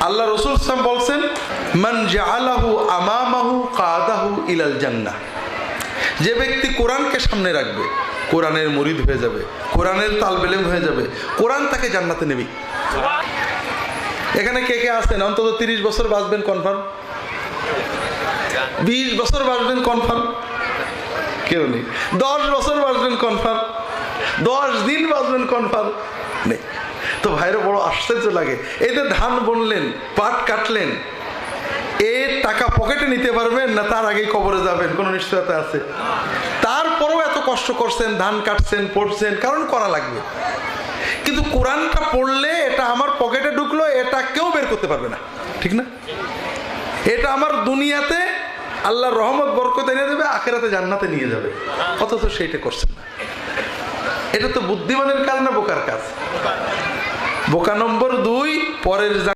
আল্লাহ রাসূল সাল্লাল্লাহু আলাইহি ওয়াসাল্লাম বলছেন, মান জাআলাহু আমামাহু কাদাহু ইলাল জান্নাহ। যে ব্যক্তি কোরআনকে সামনে রাখবে, কোরআনের মুরিদ হয়ে যাবে, কোরআনের তালবেলেম হয়ে যাবে, কোরআন তাকে জান্নাতে নেবে। এখানে কে কে আছেন অন্তত 30 বছর বাঁচবেন কনফার্ম? 20 বছর বাঁচবেন কনফার্ম? কেউ নেই। 10 বছর বাঁচবেন কনফার্ম? 10 দিন বাঁচবেন কনফার্ম? নেই। তো ভাইরা বড় আশ্চর্য লাগে, এই যে ধান বুনলেন, পাট কাটলেন, এর টাকা পকেটে নিতে পারবেন না তার আগেই কবরে যাবেন, কোনো নিশ্চয়তা আছে? তারপরেও এত কষ্ট করছেন, ধান কাটছেন, পড়ছেন, কারণ করা লাগবে। কিন্তু কোরআনটা পড়লে এটা আমার পকেটে ঢুকলো, এটা কেউ বের করতে পারবে না, ঠিক না? এটা আমার দুনিয়াতে আল্লাহর রহমত বরকত এনে দেবে, আখিরাতে জান্নাতে নিয়ে যাবে, অথচ সেইটা করছেন না। এটা তো বুদ্ধিমানের কাজ না বোকার কাজ? বোকা নম্বর 2, পরের